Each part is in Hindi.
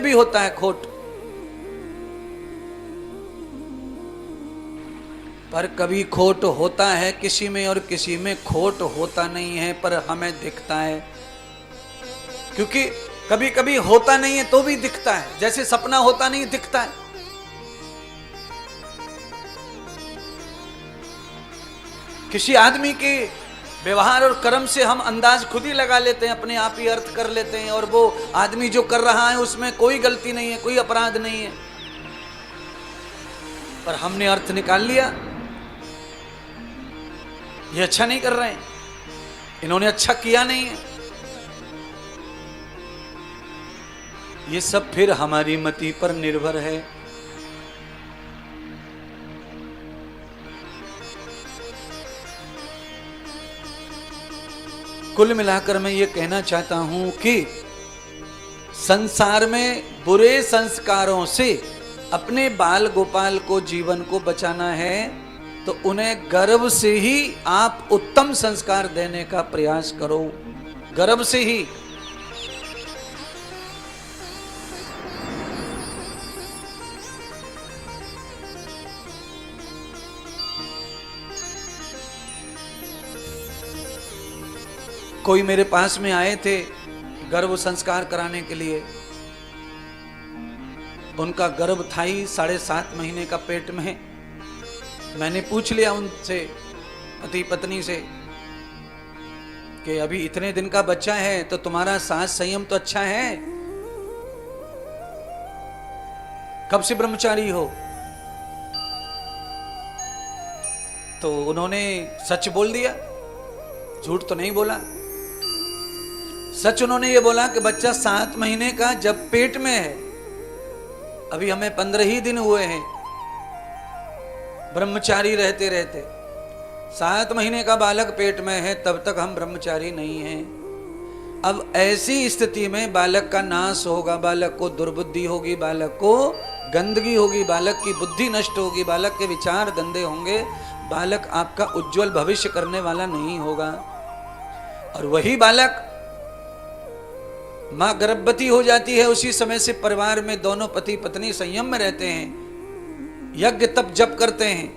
में भी होता है खोट, पर कभी खोट होता है किसी में और किसी में खोट होता नहीं है, पर हमें दिखता है। क्योंकि कभी कभी होता नहीं है तो भी दिखता है, जैसे सपना होता नहीं दिखता है। किसी आदमी के व्यवहार और कर्म से हम अंदाज खुद ही लगा लेते हैं, अपने आप ही अर्थ कर लेते हैं, और वो आदमी जो कर रहा है उसमें कोई गलती नहीं है, कोई अपराध नहीं है, पर हमने अर्थ निकाल लिया, ये अच्छा नहीं कर रहे हैं, इन्होंने अच्छा किया नहीं है। ये सब फिर हमारी मति पर निर्भर है। कुल मिलाकर मैं ये कहना चाहता हूं कि संसार में बुरे संस्कारों से अपने बाल गोपाल को, जीवन को बचाना है तो उन्हें गर्भ से ही आप उत्तम संस्कार देने का प्रयास करो, गर्भ से ही। कोई मेरे पास में आए थे गर्भ संस्कार कराने के लिए, उनका गर्भ था ही 7.5 महीने का पेट में। मैंने पूछ लिया उनसे, पति पत्नी से, कि अभी इतने दिन का बच्चा है तो तुम्हारा सांस संयम तो अच्छा है, कब से ब्रह्मचारी हो? तो उन्होंने सच बोल दिया, झूठ तो नहीं बोला। सच उन्होंने ये बोला कि बच्चा 7 महीने का जब पेट में है, अभी हमें 15 ही दिन हुए हैं ब्रह्मचारी रहते रहते, 7 महीने का बालक पेट में है, तब तक हम ब्रह्मचारी नहीं हैं। अब ऐसी स्थिति में बालक का नाश होगा, बालक को दुर्बुद्धि होगी, बालक को गंदगी होगी, बालक की बुद्धि नष्ट होगी, बालक के विचार गंदे होंगे, बालक आपका उज्जवल भविष्य करने वाला नहीं होगा। और वही बालक, मां गर्भवती हो जाती है, उसी समय से परिवार में दोनों पति पत्नी संयम में रहते हैं, यज्ञ तप जप करते हैं,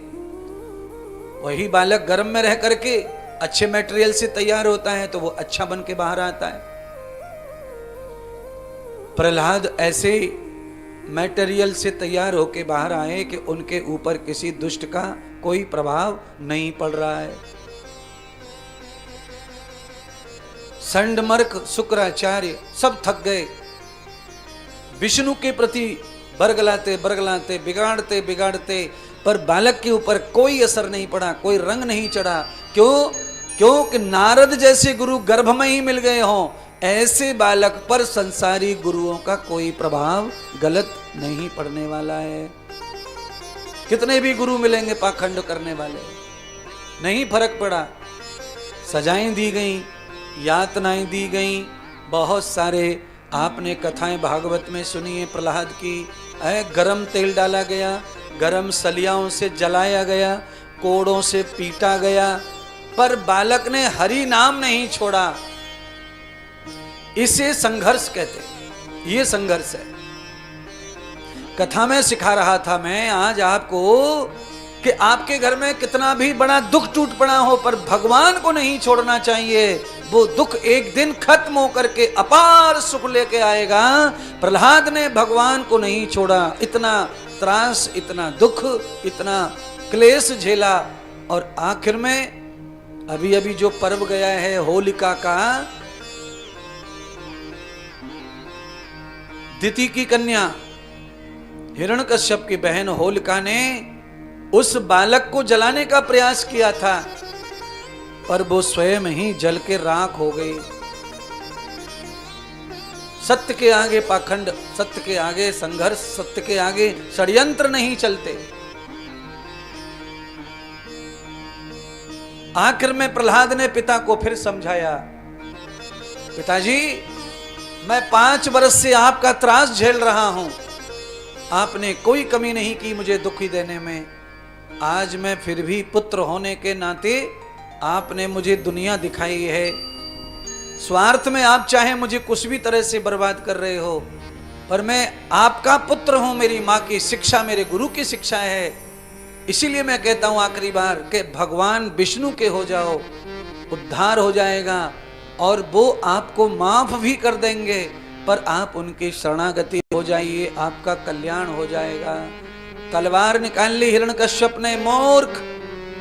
वही बालक गर्भ में रह करके अच्छे मटेरियल से तैयार होता है तो वो अच्छा बन के बाहर आता है। प्रहलाद ऐसे मटेरियल से तैयार होके बाहर आए कि उनके ऊपर किसी दुष्ट का कोई प्रभाव नहीं पड़ रहा है। संडमर्क शुक्राचार्य सब थक गए, विष्णु के प्रति बरगलाते बरगलाते, बिगाड़ते बिगाड़ते, पर बालक के ऊपर कोई असर नहीं पड़ा, कोई रंग नहीं चढ़ा। क्यों? क्योंकि नारद जैसे गुरु गर्भ में ही मिल गए हों, ऐसे बालक पर संसारी गुरुओं का कोई प्रभाव गलत नहीं पड़ने वाला है। कितने भी गुरु मिलेंगे पाखंड करने वाले, नहीं फर्क पड़ा। सजाएं दी गई, यातनाएं दी गई, बहुत सारे आपने कथाएं भागवत में सुनी है प्रहलाद की। गरम तेल डाला गया, गरम सलियाओं से जलाया गया, कोड़ों से पीटा गया, पर बालक ने हरि नाम नहीं छोड़ा। इसे संघर्ष कहते हैं, ये संघर्ष है। कथा में सिखा रहा था मैं आज आपको कि आपके घर में कितना भी बड़ा दुख टूट पड़ा हो, पर भगवान को नहीं छोड़ना चाहिए। वो दुख एक दिन खत्म होकर के अपार सुख लेके आएगा। प्रहलाद ने भगवान को नहीं छोड़ा, इतना त्रास, इतना दुख, इतना क्लेश झेला, और आखिर में अभी अभी जो पर्व गया है होलिका का, दिति की कन्या हिरण्यकश्यप की बहन होलिका ने उस बालक को जलाने का प्रयास किया था, पर वो स्वयं ही जल के राख हो गई। सत्य के आगे पाखंड, सत्य के आगे संघर्ष, सत्य के आगे षड्यंत्र नहीं चलते। आखिर में प्रहलाद ने पिता को फिर समझाया, पिताजी मैं 5 वर्ष से आपका त्रास झेल रहा हूं, आपने कोई कमी नहीं की मुझे दुखी देने में। आज मैं फिर भी पुत्र होने के नाते आपने मुझे दुनिया दिखाई है। स्वार्थ में आप चाहे मुझे कुछ भी तरह से बर्बाद कर रहे हो, पर मैं आपका पुत्र हूं, मेरी माँ की शिक्षा मेरे गुरु की शिक्षा है, इसीलिए मैं कहता हूं आखिरी बार कि भगवान विष्णु के हो जाओ, उद्धार हो जाएगा और वो आपको माफ भी कर देंगे, पर आप उनकी शरणागति हो जाइए, आपका कल्याण हो जाएगा। तलवार निकाल ली हिरण्यकश्यप ने, मूर्ख